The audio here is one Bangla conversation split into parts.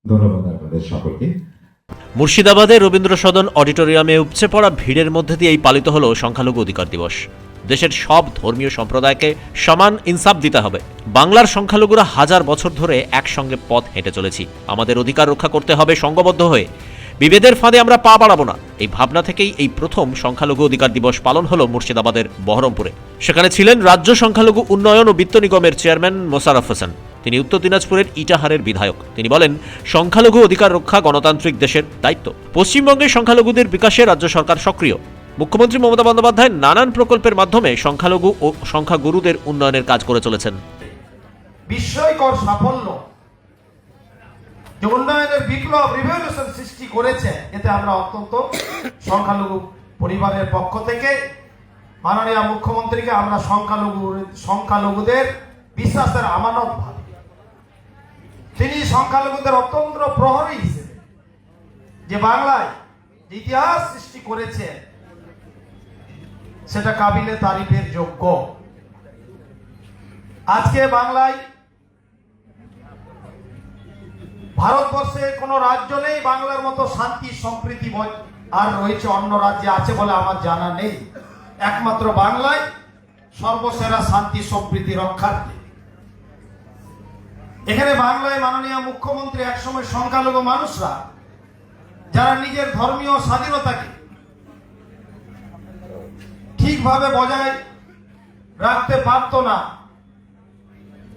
ধন্যবাদ আপনাদের সকলকে। মুর্শিদাবাদের রবীন্দ্র সদন অডিটোরিয়ামে উপচে পড়া ভিড়ের মধ্যে দিয়েই পালিত হল সংখ্যালঘু অধিকার দিবস। দেশের সব ধর্মীয় সম্প্রদায়কে সমান ইনসাফ দিতে হবে। বাংলার সংখ্যালঘুরা হাজার বছর ধরে একসঙ্গে পথ হেঁটে চলেছি। আমাদের অধিকার রক্ষা করতে হবে সংঘবদ্ধ হয়ে। বিভেদের ফাঁদে আমরা পা বাড়াবো না। এই ভাবনা থেকেই এই প্রথম সংখ্যালঘু অধিকার দিবস পালন হলো মুর্শিদাবাদের বহরমপুরে। সেখানে ছিলেন রাজ্য সংখ্যালঘু উন্নয়ন ও বিত্ত নিগমের চেয়ারম্যান মোশাররফ হোসেন। তিনি উত্তর দিনাজপুরের ইটাহারের বিধায়ক। তিনি বলেন, সংখ্যালঘু অধিকার রক্ষা গণতান্ত্রিক দেশের দায়িত্ব। পশ্চিমবঙ্গে সংখ্যালঘুদের বিকাশে রাজ্য সরকার সক্রিয়। মুখ্যমন্ত্রী মমতা বন্দ্যোপাধ্যায় নানান প্রকল্পের মাধ্যমে সংখ্যালঘু ও সংখ্যাগুরুদের উন্নয়নের কাজ করে চলেছেন। বিস্ময়কর সাফল্য যে উন্নয়নের বিপ্লব রিভলিউশন সৃষ্টি করেছে, এতে আমরা অত্যন্ত সংখ্যালঘু পরিবারের পক্ষ থেকে মাননীয় মুখ্যমন্ত্রীকে আমরা সংখ্যালঘুদের বিশ্বাসের আমানত ভাবি। তিনি সংখ্যালঘুদের অত্যন্ত প্রহরী হিসেবে যে বাংলায় ইতিহাস সৃষ্টি করেছে সেটা কাবিলে তারিফের যোগ্য। আজকে বাংলায় ভারতবর্ষে কোনো রাজ্য নেই বাংলার মতো শান্তি সম্প্রীতি আর রয়েছে অন্য রাজ্যে আছে বলে আমার জানা নেই। একমাত্র বাংলায় সর্বসেরা শান্তি সম্প্রীতি রক্ষার্থে। এখানে বাংলায় মাননীয় মুখ্যমন্ত্রী একসময় সংখ্যালঘু মানুষরা যারা নিজের ধর্মীয় স্বাধীনতাকে ঠিকভাবে বজায় রাখতে পারত না,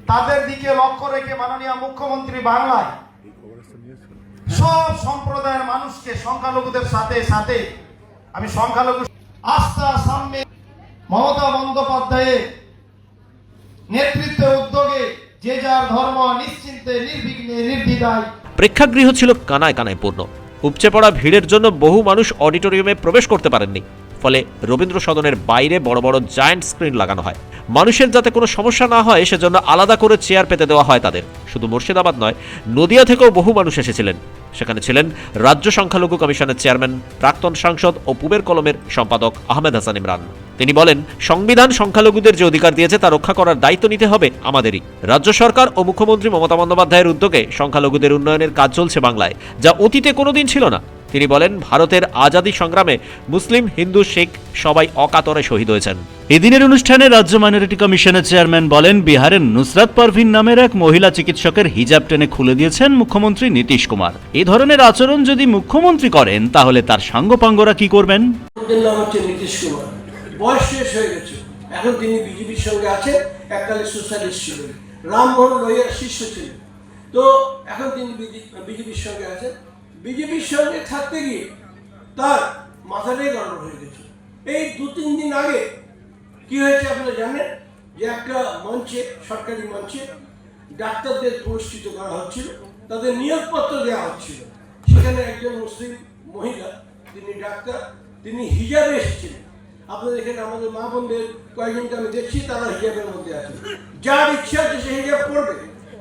তাদের দিকে লক্ষ্য রেখে মাননীয় মুখ্যমন্ত্রী বাংলায় সব সম্প্রদায়ের মানুষকে সংখ্যালঘুদের সাথে সাথে আমি সংখ্যালঘু আস্থা সামনে মমতা বন্দ্যোপাধ্যায়ের নেতৃত্বে উদ্যোগে যে যার ধর্ম নিশ্চিন্তে নির্বিঘ্নে নির্দ্বিধায়। প্রেক্ষাগৃহ ছিল কানায় কানায় পূর্ণ। উপচে পড়া ভিড়ের জন্য বহু মানুষ অডিটোরিয়ামে প্রবেশ করতে পারেননি। ফলে রবীন্দ্র সদনের বাইরে বড় বড় জায়ান্ট স্ক্রিন লাগানো হয়। মানুষের যাতে কোনো সমস্যা না হয় সেজন্য আলাদা করে চেয়ার পেতে দেওয়া হয় তাদের। শুধু মুর্শিদাবাদ নয়, নদিয়া থেকেও বহু মানুষ এসেছিলেন। সেখানে ছিলেন রাজ্য সংখ্যালঘু কমিশনের চেয়ারম্যান, প্রাক্তন সাংসদ ও পূবের কলমের সম্পাদক আহমেদ হাসান ইমরান। তিনি বলেন, সংবিধান সংখ্যালঘুদের যে অধিকার দিয়েছে তা রক্ষা করার দায়িত্ব নিতে হবে আমাদেরই। রাজ্য সরকার ও মুখ্যমন্ত্রী মমতা বন্দ্যোপাধ্যায়ের উদ্যোগে সংখ্যালঘুদের উন্নয়নের কাজ চলছে বাংলায়, যা অতীতে কোনোদিন ছিল না। তিনি বলেন, ভারতের আজাদী সংগ্রামে মুসলিম, হিন্দু, শিখ সবাই অকাতরে শহীদ হয়েছেন। এদিনের অনুষ্ঠানে রাজ্য মাইনরিটি কমিশনের চেয়ারম্যান বলেন, বিহারের নুসরাত পারভিন নামের এক মহিলা চিকিৎসকের হিজাব টেনে খুলে দিয়েছেন মুখ্যমন্ত্রী নীতিশ কুমার। এই ধরনের আচরণ যদি মুখ্যমন্ত্রী করেন তাহলে তার সাঙ্গপাঙ্গরা কি করবেন? নীতিশ কুমার বয়স শেষ হয়ে গেছে, এখন তিনি বিজেপির সঙ্গে আছেন। এককালে সোশ্যালিস্ট ছিলেন, রামমোহন লোহিয়ার শিষ্য ছিলেন। তো এখন তিনি বিজেপির সঙ্গে আছেন। বিজেপির সঙ্গে থাকতে গিয়ে তার মাথাটাই গড়বড় হয়ে গেছে। এই 2-3 দিন আগে কি হয়েছে আপনারা জানেন, যে একটা মঞ্চে, সরকারি মঞ্চে ডাক্তারদের পুরস্কৃত করা হচ্ছিল, তাদের নিয়োগপত্র দেওয়া হচ্ছিল। সেখানে একজন মুসলিম মহিলা, তিনি ডাক্তার, তিনি হিজাবে এসেছিলেন। আপনাদের এখানে আমাদের মা বোনদের কয়েকজনকে আমি দেখছি, তারা হিজাবের মধ্যে আছে। যার ইচ্ছা আছে সে হিজাব পড়বে,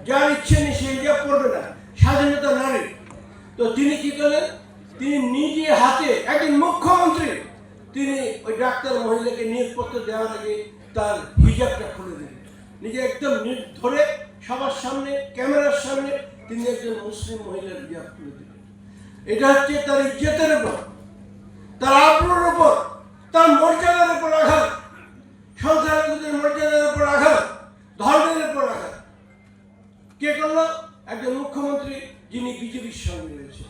যার ইচ্ছে নেই সে হিজাব পড়বে না, স্বাধীনতা নারী। তো তিনি কি করলেন, তিনি নিজে হাতে, একজন মুখ্যমন্ত্রী, তিনি ওই ডাক্তার মহিলাকে নিয়োগপত্র দেওয়ার আগে তার হিজাবটা খুলে দিলেন। নিজে একদম ধরে সবার সামনে, ক্যামেরার সামনে তিনি একজন মুসলিম মহিলার হিজাব খুলে দিলেন। এটা হচ্ছে তার ইজ্জতের উপর, তার আবরুর উপর, তার মর্যাদার উপর আঘাত, সংখ্যালঘুদের মর্যাদার উপর আঘাত, ধর্মের উপর আঘাত। কে করলো? একজন মুখ্যমন্ত্রী যিনি বিজেপির সঙ্গে রয়েছে।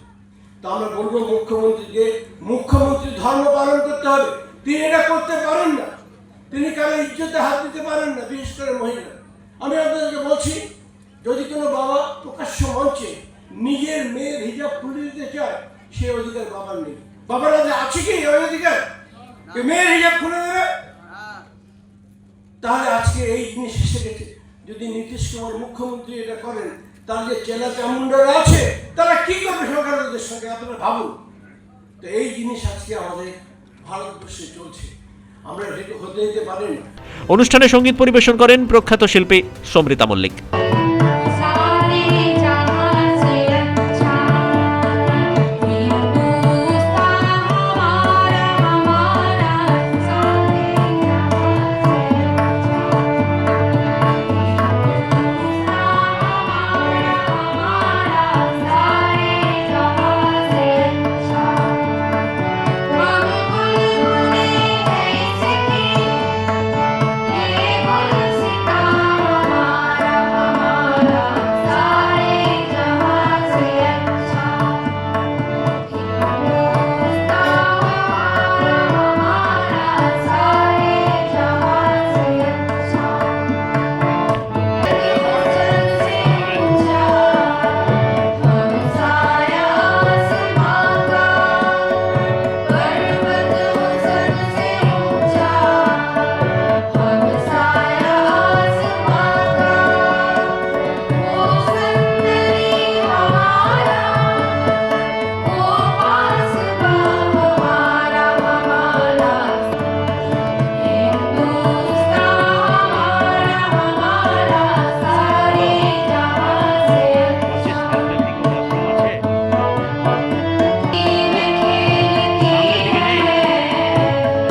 তো আমরা বলবো মুখ্যমন্ত্রীকে, মুখ্যমন্ত্রী ধর্ম পালন করতে হবে। তিনি এটা করতে পারেন না, তিনি কারো ইজ্জতে হাত দিতে পারেন না, বিশেষ করে মহিলা। আমি আপনাদেরকে বলছি, যদি কোনো বাবা প্রকাশ্য মঞ্চে নিজের মেয়ের হিজাব খুলে দিতে চায়, সে অধিকার বাবার নেই। বাবার আছে কি ওই অধিকার, মেয়ের হিজাব খুলে দেবে? তাহলে আজকে এই জিনিস এসে গেছে। যদি নীতিশ কুমার মুখ্যমন্ত্রী এটা করেন, তার যে চেলা চামুন্ডারা আছে তারা কি করবে সংখ্যালঘুদের সঙ্গে আপনারা ভাবুন। তো এই জিনিস আজকে আমাদের ভারতবর্ষে চলছে, আমরা এটা হতে দিতে পারি না। অনুষ্ঠানে সঙ্গীত পরিবেশন করেন প্রখ্যাত শিল্পী সমৃতা মল্লিক। सारे जहां से अच्छा हिंदुस्तान हमारा हमारा सारे जहां से अच्छा हमारा सारे जहां से अच्छा हम बुलबुलें हैं इसकी ये गुलसिता हमारा हमारा सारे जहां से अच्छा हिंदुस्तान हमारा सारे जहां से अच्छा उसन से ऊंचा हम साया आसमां का पर्वत उसन से ऊंचा हम साया आसमां का वो सुंदरी हमारा वो पासबा हमारा हमारा हिंदुस्तान हमारा सारे जहां से अच्छा टीम खेलती है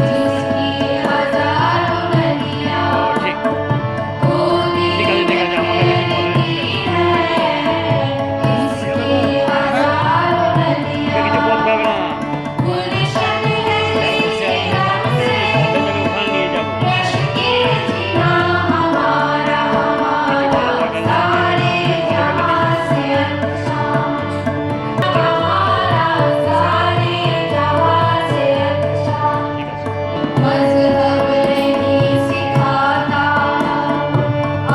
जिसकी हजारों नदियां गोदी में खेलती है इसकी हजारों नदियां गुलशन है जिसके हमसे इश्क़-ए जीना हमारा हमारा सारे जहां से अच्छा हमारा सारे जहां से अच्छा मज़हब नहीं सिखाता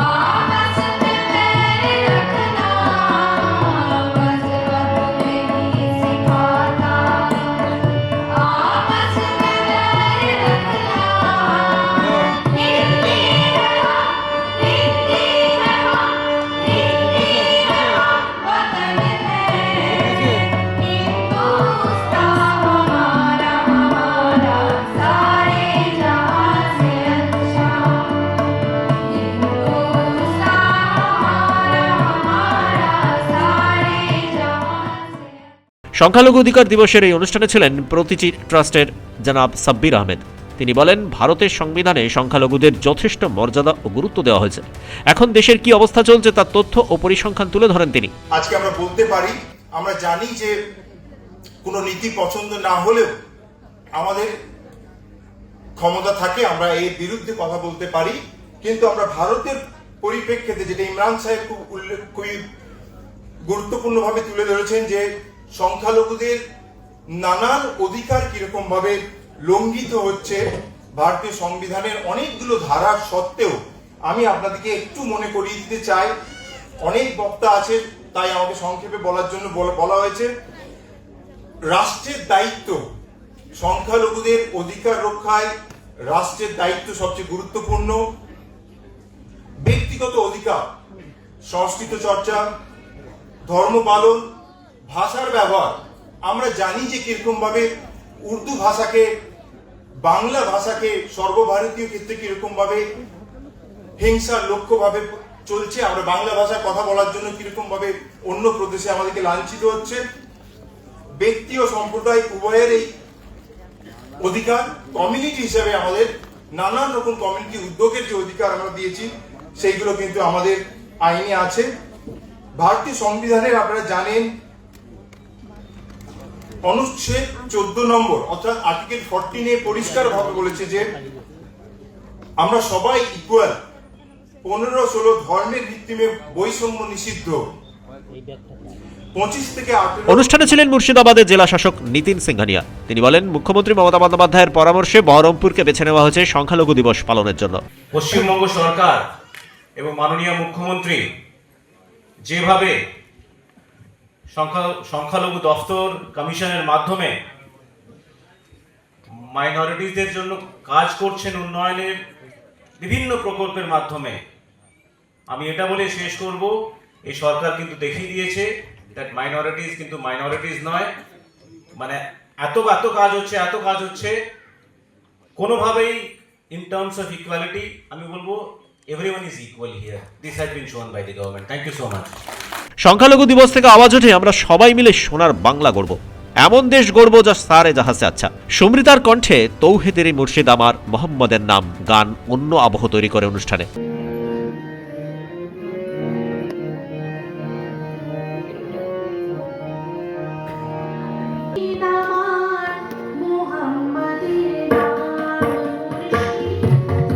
आपस में बैर रखना मज़हब नहीं सिखाता आपस में बैर रखना हिंदी है वतन है हिंदुस्तान हमारा हमारा सारे जहां से अच्छा हिंदुस्तान हमारा हमारा सारे जहां से সংখ্যালঘু অধিকার দিবসের এই অনুষ্ঠানে ছিলেন প্রতীচি ট্রাস্টের জনাব সাব্বির আহমেদ। তিনি বলেন, ভারতের সংবিধানে সংখ্যালঘুদের যথেষ্ট মর্যাদা ও গুরুত্ব দেওয়া হয়েছে। এখন দেশের কি অবস্থা চলছে তার তথ্য ও পরিসংখ্যান তুলে ধরেন তিনি। আজকে আমরা বলতে পারি, আমরা জানি যে কোনো নীতি পছন্দ না হলেও আমাদের ক্ষমতা থাকে, আমরা এর বিরুদ্ধে কথা বলতে পারি, কিন্তু আমরা ভারতের পরিপ্রেক্ষিতে যেটা ইমরান সাহেব খুবই গুরুত্বপূর্ণভাবে তুলে ধরেছেন যে সংখ্যালঘুদের নানান অধিকার কিরকম ভাবে লঙ্ঘিত হচ্ছে ভারতীয় সংবিধানের অনেকগুলো ধারার সত্ত্বেও। আমি আপনাদেরকে একটু মনে করিয়ে দিতে চাই, অনেক বক্তা আছে তাই আমাকে সংক্ষেপে বলার জন্য বলা হয়েছে। রাষ্ট্রের দায়িত্ব, সংখ্যালঘুদের অধিকার রক্ষায় রাষ্ট্রের দায়িত্ব সবচেয়ে গুরুত্বপূর্ণ। ব্যক্তিগত অধিকার, সংস্কৃত চর্চা, ধর্ম পালন, ভাষার ব্যবহার। আমরা জানি যে কিরকম ভাবে উর্দু ভাষাকে, বাংলা ভাষাকে সর্বভারতীয় ক্ষেত্রে কিরকম ভাবে হিংসার লক্ষ্য ভাবে চলছে। আমরা বাংলা ভাষায় কথা বলার জন্য কিরকম ভাবে অন্য প্রদেশে আমাদেরকে লাঞ্ছিত হচ্ছে। ব্যক্তি ও সম্প্রদায় উভয়ের এই অধিকার, কমিউনিটি হিসেবে আমাদের নানান রকম কমিউনিটি উদ্যোগের যে অধিকার আমরা দিয়েছি সেইগুলো কিন্তু আমাদের আইনে আছে। ভারতীয় সংবিধানের আপনারা জানেন অনুচ্ছেদ 14 নম্বর অর্থাৎ আর্টিকেল 14 পরিষ্কার ভাবে বলেছে যে আমরা সবাই ইকুয়াল। 15-16 ধর্মের ভিত্তিতে বৈষম্য নিষিদ্ধ। 25 থেকে 18 অনুষ্ঠানে ছিলেন মুর্শিদাবাদের জেলা শাসক নিতিন সিংহানিয়া। তিনি বলেন, মুখ্যমন্ত্রী মমতা বন্দ্যোপাধ্যায়ের পরামর্শে বহরমপুরকে বেছে নেওয়া হয়েছে সংখ্যালঘু দিবস পালনের জন্য। পশ্চিমবঙ্গ সরকার এবং মাননীয় মুখ্যমন্ত্রী যেভাবে সংখ্যালঘু দফতর কমিশনের মাধ্যমে মাইনরিটিদের জন্য কাজ করছেন, উন্নয়নের বিভিন্ন প্রকল্পের মাধ্যমে, আমি এটা বলে শেষ করব, এই সরকার কিন্তু দেখিয়ে দিয়েছে দ্যাট মাইনরিটিস কিন্তু মাইনরিটিস নয়, মানে এত কাজ হচ্ছে কোনোভাবেই ইন টার্মস অফ ইকুয়ালিটি আমি বলবো everyone is equal here. This has been shown by the government. Thank you so much. সংখ্যালঘু দিবস থেকে আওয়াজ ওঠে আমরা সবাই মিলে সোনার বাংলা গড়ব, এমন দেশ গড়ব যা সারে জাহাজে আচ্ছা। সমৃতার কণ্ঠে তৌহিদেরই মুর্শিদ আমার মোহাম্মদের নাম গান অন্য আবহ তৈরি করে অনুষ্ঠানে। আমার মুহাম্মাদের নাম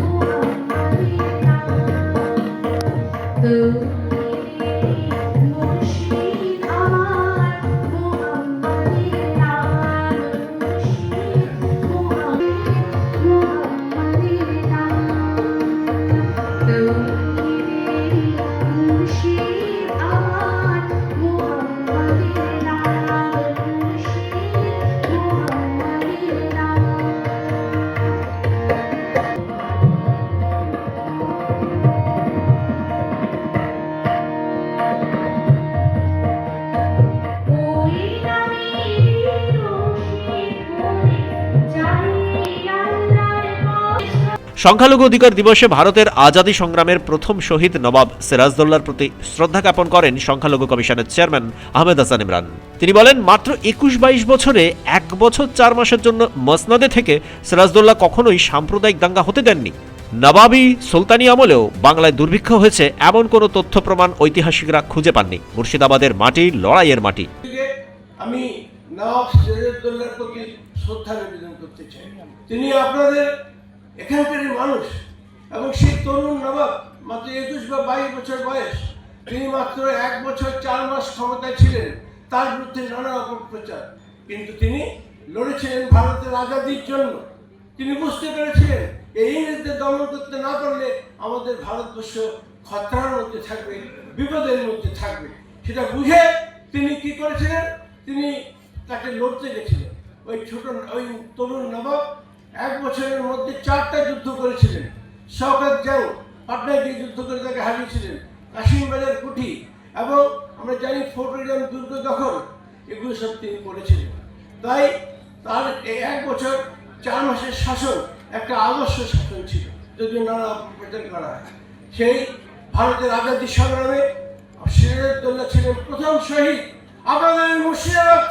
মুহাম্মাদের নাম মুর্শিদ আমার মুহাম্মাদের নাম মুহাম্মাদের নাম মুর্শিদ আমার মুহাম্মাদের নাম সংখ্যালঘু অধিকার দিবসে ভারতের আজাদী সংগ্রামের প্রথম শহীদ নবাব সিরাজদৌল্লার প্রতি শ্রদ্ধা জ্ঞাপন করেন সংখ্যালঘু কমিশনের চেয়ারম্যান আহমেদ হাসান ইমরান। তিনি বলেন, মাত্র 21-22 বছরে 1 বছর 4 মাসের জন্য মসনদে থেকে সিরাজদৌল্লা কখনোই সাম্প্রদায়িক দাঙ্গা হতে দেননি। নবাবী সুলতানি আমলেও বাংলায় দুর্ভিক্ষ হয়েছে এমন কোনো তথ্য প্রমাণ ঐতিহাসিকরা খুঁজে পাননি। মুর্শিদাবাদের মাটি লড়াইয়ের মাটি। আমি নবাব সিরাজউদ্দৌলার প্রতি শ্রদ্ধা নিবেদন করতে চাই। তিনি আপনাদের এখানকারই মানুষ এবং সেই তরুণ নবাব মাত্র 21 বা 22 বছর বয়স, তিনি মাত্র 1 বছর 4 মাস ক্ষমতায় ছিলেন। তার বিরুদ্ধে নানা অপপ্রচার, কিন্তু তিনি লড়েছিলেন ভারতের আজাদির জন্য। তিনি বুঝতে পেরেছিলেন এই ইংরেজদের দমন করতে না পারলে আমাদের ভারতবর্ষ খতরার মধ্যে থাকবে, বিপদের মধ্যে থাকবে। সেটা বুঝে তিনি কি করেছিলেন, তিনি তাকে লড়তে গেছিলেন। ওই তরুণ নবাব 1 বছরের মধ্যে 4টা যুদ্ধ করেছিলেন। শওকত জং পাটনায় গিয়ে যুদ্ধ করে তাকে হারিয়েছিলেন, কাশিমবাজার কুঠি এবং আমরা জানি ফোর্ট উইলিয়াম দুর্গ দখল, এগুলো সব তিনি করেছিলেন। তাই তার এই 1 বছর 4 মাসের শাসন একটা আদর্শ শাসন ছিল, যদিও নানা অপপ্রচার করা হয়। সেই ভারতের আজাদী সংগ্রামে সিরাজউদ্দৌলা ছিলেন প্রথম শহীদ। আপনাদের মুর্শিদাবাদ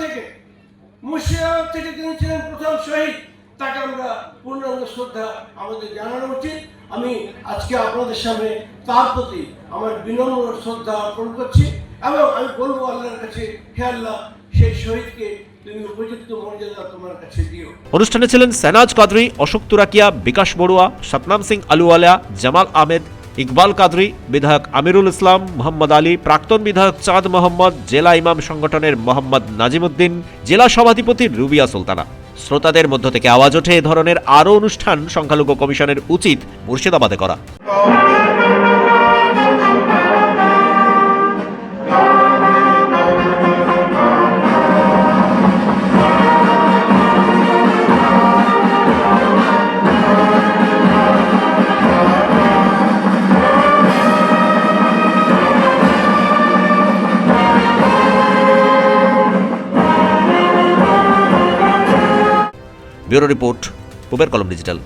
থেকে তিনি ছিলেন প্রথম শহীদ। তাকে আমরা পূর্ণাঙ্গ শ্রদ্ধা আমাদের জানানো উচিত। আমি আজকে আপনাদের সামনে তার প্রতি আমার বিনম্র শ্রদ্ধা অর্পণ করছি এবং আমি বলবো আল্লাহর কাছে, হে আল্লাহ, সেই শহীদকে তুমি উপযুক্ত মর্যাদা তোমার কাছে দিও। অনুষ্ঠানে ছিলেন সেনাজ কাদরি, অশোক তুরাকিয়া, বিকাশ বড়ুয়া, সতনাম সিং আলুওয়ালা, জামাল আহমেদ, ইকবাল কাদরি, বিধায়ক আমিরুল ইসলাম, মোহাম্মদ আলী, প্রাক্তন বিধায়ক চাঁদ মোহাম্মদ, জেলা ইমাম সংগঠনের মোহাম্মদ নাজিমুদ্দিন, জেলা সভাধিপতি রুবিয়া সুলতানা। শ্রোতাদের মধ্য থেকে আওয়াজ ওঠে এ ধরনের আরও অনুষ্ঠান সংখ্যালঘু কমিশনের উচিত মুর্শিদাবাদে করা। ব্যুরো রিপোর্ট, পূবের কলম ডিজিটাল।